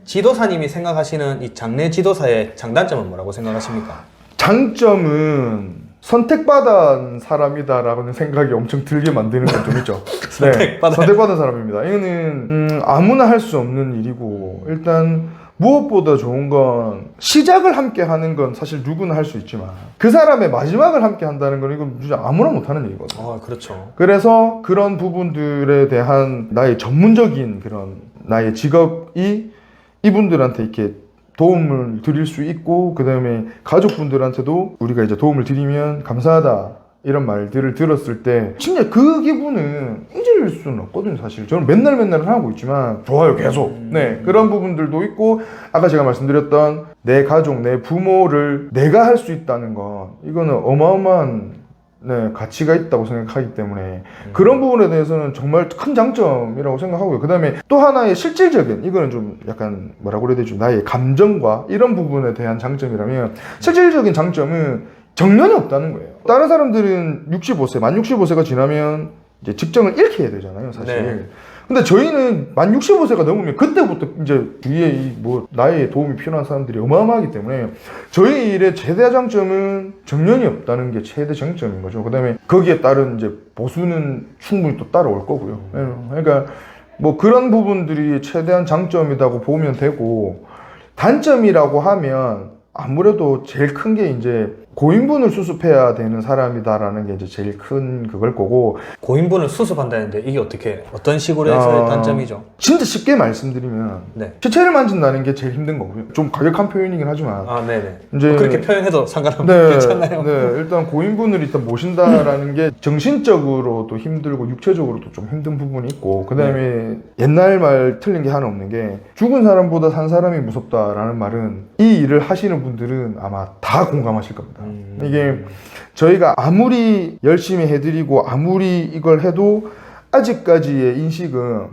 지도사님이 생각하시는 이 장례 지도사의 장단점은 뭐라고 생각하십니까? 장점은 선택받은 사람이다라는 생각이 엄청 들게 만드는 건 좀 있죠. 선택받은 사람입니다. 이거는 아무나 할 수 없는 일이고, 일단 무엇보다 좋은 건 시작을 함께 하는 건 사실 누구나 할 수 있지만 그 사람의 마지막을 함께 한다는 건 이건 진짜 아무나 못하는 일이거든요. 그렇죠. 그래서 그런 부분들에 대한 나의 전문적인 그런 나의 직업이 이분들한테 이렇게 도움을 드릴 수 있고, 그 다음에 가족분들한테도 우리가 이제 도움을 드리면 감사하다 이런 말들을 들었을 때 진짜 그 기분은 잊을 수는 없거든요. 사실 저는 맨날 하고 있지만 좋아요, 계속. 네, 그런 부분들도 있고, 아까 제가 말씀드렸던 내 가족, 내 부모를 내가 할 수 있다는 건 이거는 어마어마한 가치가 있다고 생각하기 때문에 그런 부분에 대해서는 정말 큰 장점이라고 생각하고요. 그 다음에 또 하나의 실질적인, 이거는 좀 약간 뭐라고 그래야 되죠, 나의 감정과 이런 부분에 대한 장점이라면, 실질적인 장점은 정년이 없다는 거예요. 다른 사람들은 65세, 만 65세가 지나면 이제 직장을 잃게 해야 되잖아요, 사실. 네. 근데 저희는 만 65세가 넘으면 그때부터 이제 주위에 나의 도움이 필요한 사람들이 어마어마하기 때문에 저희 일의 최대 장점은 정년이 없다는 게 최대 장점인 거죠. 그 다음에 거기에 따른 이제 보수는 충분히 또 따라올 거고요. 그러니까 뭐 그런 부분들이 최대한 장점이라고 보면 되고, 단점이라고 하면 아무래도 제일 큰 게 이제 고인분을 수습해야 되는 사람이다라는 게 이제 제일 큰 그걸 거고. 고인분을 수습한다는데 이게 어떤 식으로 해서의 단점이죠? 진짜 쉽게 말씀드리면 시체를 만진다는 게 제일 힘든 거고요. 좀 가격한 표현이긴 하지만 네네. 이제 그렇게 표현해도 상관없나요? 괜찮나요? 네, 일단 고인분을 일단 모신다라는 게 정신적으로도 힘들고 육체적으로도 좀 힘든 부분이 있고, 그 다음에 옛날 말 틀린 게 하나 없는 게, 죽은 사람보다 산 사람이 무섭다라는 말은 이 일을 하시는 분들은 아마 다 공감하실 겁니다. 이게 저희가 아무리 열심히 해드리고 아무리 이걸 해도 아직까지의 인식은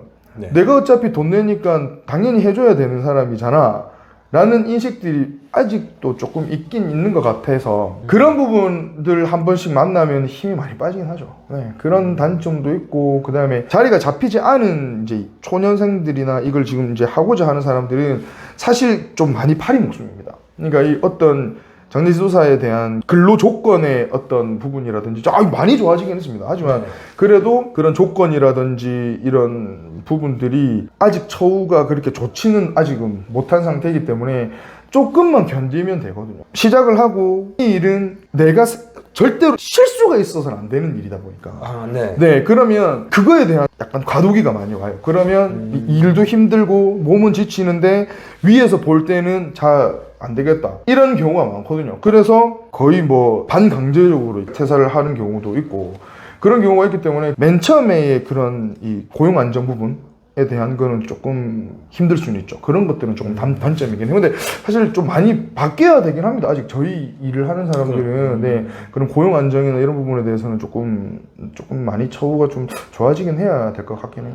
내가 어차피 돈 내니까 당연히 해줘야 되는 사람이잖아 라는 인식들이 아직도 조금 있긴 있는 것 같아서, 그런 부분들 한 번씩 만나면 힘이 많이 빠지긴 하죠. 그런 단점도 있고, 그 다음에 자리가 잡히지 않은 이제 초년생들이나 이걸 지금 이제 하고자 하는 사람들은 사실 좀 많이 파린 목숨입니다. 그러니까 이 어떤 장례지도사에 대한 근로 조건의 어떤 부분이라든지 많이 좋아지긴 했습니다. 하지만 그래도 그런 조건이라든지 이런 부분들이 아직 처우가 그렇게 좋지는 아직은 못한 상태이기 때문에 조금만 견디면 되거든요. 시작을 하고 이 일은 내가 절대로 실수가 있어서는 안 되는 일이다 보니까 그러면 그거에 대한 약간 과도기가 많이 와요. 그러면 일도 힘들고 몸은 지치는데 위에서 볼 때는 안 되겠다 이런 경우가 많거든요. 그래서 거의 뭐 반강제적으로 퇴사를 하는 경우도 있고, 그런 경우가 있기 때문에 맨 처음에 그런 이 고용 안정 부분에 대한 거는 조금 힘들 수는 있죠. 그런 것들은 조금 단점이긴 해요. 근데 사실 좀 많이 바뀌어야 되긴 합니다. 아직 저희 일을 하는 사람들은 그런 고용 안정이나 이런 부분에 대해서는 조금 많이 처우가 좀 좋아지긴 해야 될 것 같긴 해요.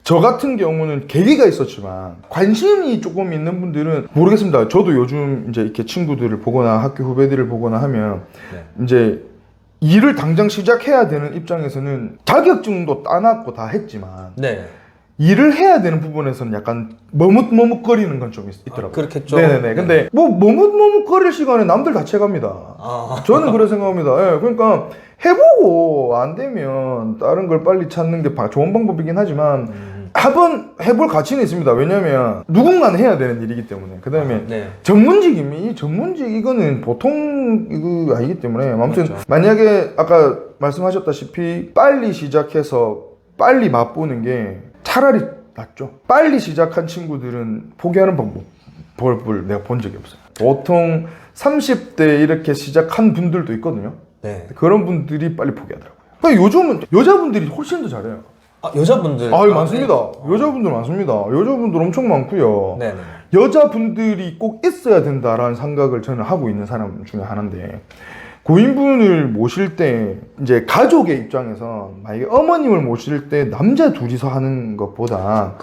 저 같은 경우는 계기가 있었지만 관심이 조금 있는 분들은 모르겠습니다. 저도 요즘 이제 이렇게 친구들을 보거나 학교 후배들을 보거나 하면 이제 일을 당장 시작해야 되는 입장에서는 자격증도 따놨고 다 했지만 일을 해야 되는 부분에서는 약간 머뭇머뭇거리는 건 좀 있더라고요. 그렇겠죠. 근데 뭐 머뭇머뭇거릴 시간에 남들 다 채갑니다. 저는 그렇게 생각합니다. 그러니까 해보고 안 되면 다른 걸 빨리 찾는 게 좋은 방법이긴 하지만 한번 해볼 가치는 있습니다. 왜냐면 누군가는 해야 되는 일이기 때문에. 그 다음에 전문직이면 전문직 이거는 보통 이거 아니기 때문에 아무튼 만약에 아까 말씀하셨다시피 빨리 시작해서 빨리 맛보는 게 차라리 낫죠. 빨리 시작한 친구들은 포기하는 방법을 내가 본 적이 없어요. 보통 30대 이렇게 시작한 분들도 있거든요. 그런 분들이 빨리 포기하더라고요. 그러니까 요즘은 여자분들이 훨씬 더 잘해요. 여자분들? 많습니다. 여자분들 많습니다. 여자분들 엄청 많고요. 여자분들이 꼭 있어야 된다라는 생각을 저는 하고 있는 사람 중에 하나인데, 고인분을 모실 때 이제 가족의 입장에서 만약에 어머님을 모실 때 남자 둘이서 하는 것보다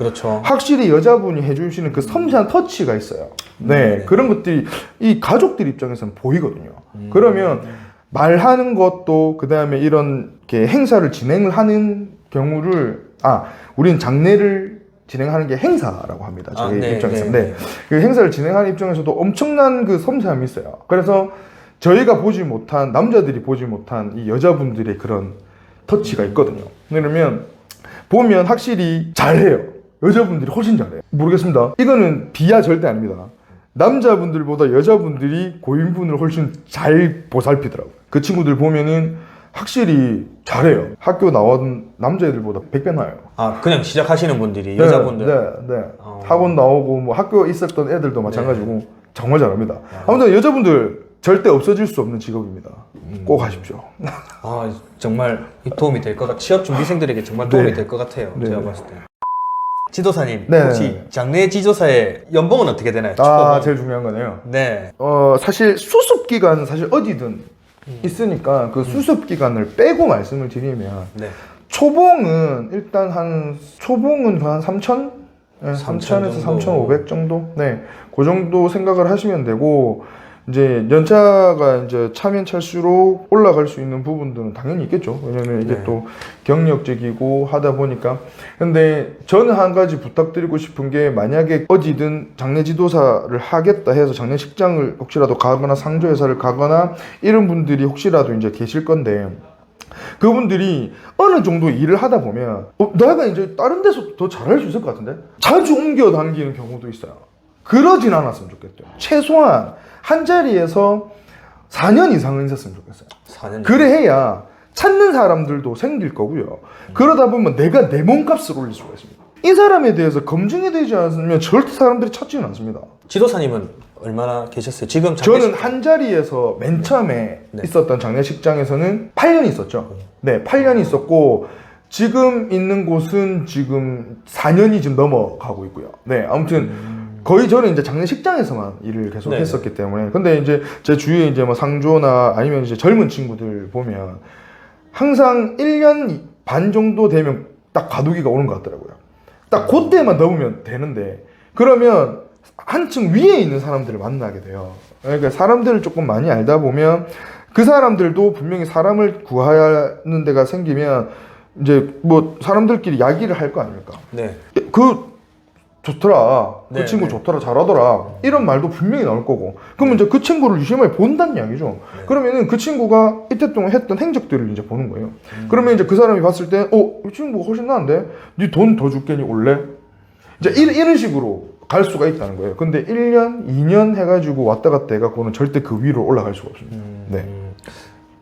확실히 여자분이 해주시는 그 섬세한 터치가 있어요. 그런 것들이 이 가족들 입장에서는 보이거든요. 그러면 말하는 것도, 그 다음에 이런 행사를 진행을 하는 경우를 우리는 장례를 진행하는 게 행사라고 합니다. 저희 네, 입장에서. 네, 네. 네. 그 행사를 진행하는 입장에서도 엄청난 그 섬세함이 있어요. 그래서 저희가 보지 못한, 남자들이 보지 못한 이 여자분들의 그런 터치가 있거든요. 왜냐면 보면 확실히 잘해요. 여자분들이 훨씬 잘해요. 모르겠습니다. 이거는 비하 절대 아닙니다. 남자분들보다 여자분들이 고인분을 훨씬 잘 보살피더라고요. 그 친구들 보면은 확실히 잘해요. 학교 나온 남자애들보다 100배 나아요. 아, 그냥 시작하시는 분들이 여자분들. 네. 학원 나오고 뭐 학교 있었던 애들도 마찬가지고 정말 잘합니다. 아무튼 여자분들 절대 없어질 수 없는 직업입니다. 꼭 하십시오. 아, 정말 도움이 될 것 같아요. 취업 준비생들에게 정말 도움이 네. 될 것 같아요. 네. 제가 봤을 때. 지도사님, 네. 혹시 장례 지도사의 연봉은 어떻게 되나요? 아, 초봉? 제일 중요한 거네요. 네. 사실 수습 기간은 사실 어디든 있으니까 그 수습 기간을 빼고 말씀을 드리면 네. 초봉은 일단 초봉은 한 3천? 네, 3,000 3,000에서 정도. 3,500 정도? 네. 그 정도 생각을 하시면 되고, 이제 연차가 이제 차면 찰수록 올라갈 수 있는 부분들은 당연히 있겠죠. 왜냐면 이게 네. 또 경력직이고 하다 보니까. 근데 저는 한 가지 부탁드리고 싶은 게, 만약에 어디든 장례 지도사를 하겠다 해서 장례식장을 혹시라도 가거나 상조회사를 가거나 이런 분들이 혹시라도 이제 계실 건데, 그분들이 어느 정도 일을 하다 보면 내가 이제 다른 데서 더 잘할 수 있을 것 같은데 자주 옮겨 다니는 경우도 있어요. 그러진 않았으면 좋겠어요. 최소한 한 자리에서 4년 이상은 있었으면 좋겠어요. 4년. 그래 해야 찾는 사람들도 생길 거고요. 그러다 보면 내가 내 몸값을 올릴 수가 있습니다. 이 사람에 대해서 검증이 되지 않으면 절대 사람들이 찾지는 않습니다. 지도사님은 얼마나 계셨어요? 지금 저는 한 자리에서 맨 처음에 네. 있었던 장례식장에서는 8년 있었죠. 네, 8년 있었고 지금 있는 곳은 지금 4년이 지금 넘어가고 있고요. 네, 아무튼 거의 저는 이제 장례식장에서만 일을 계속 네. 했었기 때문에. 근데 이제 제 주위에 이제 뭐 상조나 아니면 이제 젊은 친구들 보면 항상 1년 반 정도 되면 딱 과도기가 오는 것 같더라고요. 딱 그때만 넘으면 되는데 그러면 한층 위에 있는 사람들을 만나게 돼요. 그러니까 사람들을 조금 많이 알다 보면 그 사람들도 분명히 사람을 구하는 데가 생기면 이제 뭐 사람들끼리 이야기를 할 거 아닙니까? 네. 그 좋더라. 그 네, 친구 네. 좋더라. 잘하더라. 이런 말도 분명히 나올 거고. 그러면 이제 그 친구를 유심하게 본다는 이야기죠. 네. 그러면은 그 친구가 이때 동안 했던 행적들을 이제 보는 거예요. 그러면 이제 그 사람이 봤을 때, 이 친구가 훨씬 나은데? 니 돈 더 줄게니 올래? 이제 이런 식으로 갈 수가 있다는 거예요. 근데 1년, 2년 해가지고 왔다 갔다 해갖고는 절대 그 위로 올라갈 수가 없습니다. 네.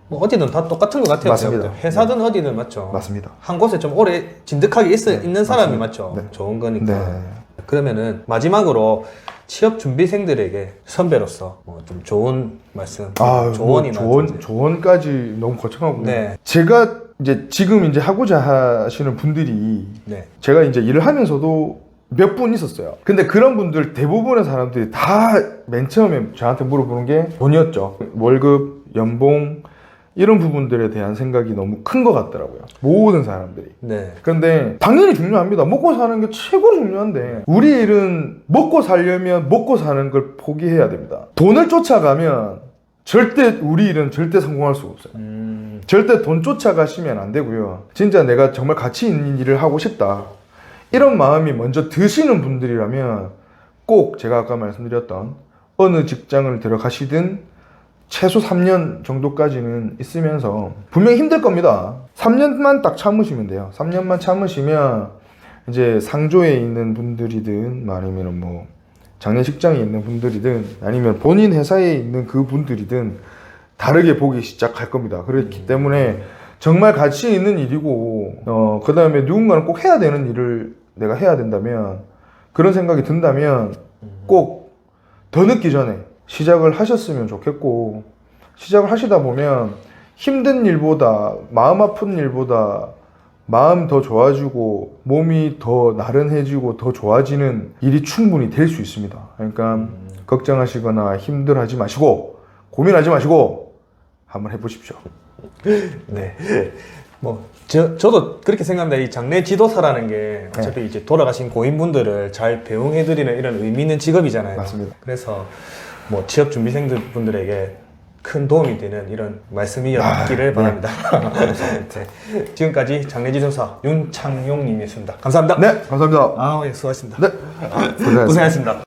뭐 어디든 다 똑같은 것 같아요. 맞습니다. 제가 볼 때. 회사든 어디든 맞죠. 맞습니다. 한 곳에 좀 오래 진득하게 있는 사람이 맞습니다. 맞죠. 네. 좋은 거니까. 네. 그러면은 마지막으로 취업 준비생들에게 선배로서 뭐 좀 좋은 말씀, 조언이나 조언까지 너무 거창하고. 네. 제가 이제 지금 이제 하고자 하시는 분들이 네. 제가 이제 일을 하면서도 몇 분 있었어요. 근데 그런 분들 대부분의 사람들이 다 맨 처음에 저한테 물어보는 게 돈이었죠. 월급, 연봉 이런 부분들에 대한 생각이 너무 큰 것 같더라고요. 모든 사람들이. 네. 근데 당연히 중요합니다. 먹고 사는 게 최고로 중요한데 우리 일은 먹고 살려면 먹고 사는 걸 포기해야 됩니다. 돈을 쫓아가면 절대 우리 일은 절대 성공할 수가 없어요. 절대 돈 쫓아가시면 안 되고요. 진짜 내가 정말 가치 있는 일을 하고 싶다. 이런 마음이 먼저 드시는 분들이라면 꼭 제가 아까 말씀드렸던 어느 직장을 들어가시든 최소 3년 정도까지는 있으면서 분명히 힘들 겁니다. 3년만 딱 참으시면 돼요. 3년만 참으시면 이제 상조에 있는 분들이든 아니면 뭐 장례식장에 있는 분들이든 아니면 본인 회사에 있는 그 분들이든 다르게 보기 시작할 겁니다. 그렇기 때문에 정말 가치 있는 일이고 그 다음에 누군가는 꼭 해야 되는 일을 내가 해야 된다면 그런 생각이 든다면 꼭 더 늦기 전에 시작을 하셨으면 좋겠고 시작을 하시다 보면 힘든 일보다 마음 아픈 일보다 마음 더 좋아지고 몸이 더 나른해지고 더 좋아지는 일이 충분히 될 수 있습니다. 그러니까 걱정하시거나 힘들어하지 마시고 고민하지 마시고 한번 해보십시오. 네. 뭐 저도 그렇게 생각합니다. 이 장례 지도사라는 게 어차피 이제 돌아가신 고인분들을 잘 배웅해드리는 이런 의미 있는 직업이잖아요. 맞습니다. 그래서 뭐 취업 준비생들 분들에게 큰 도움이 되는 이런 말씀이었기를 바랍니다. 네. 지금까지 장례지도사 윤창용님이었습니다. 감사합니다. 네, 감사합니다. 예, 수고하셨습니다. 네, 고생하셨습니다. 고생하셨습니다.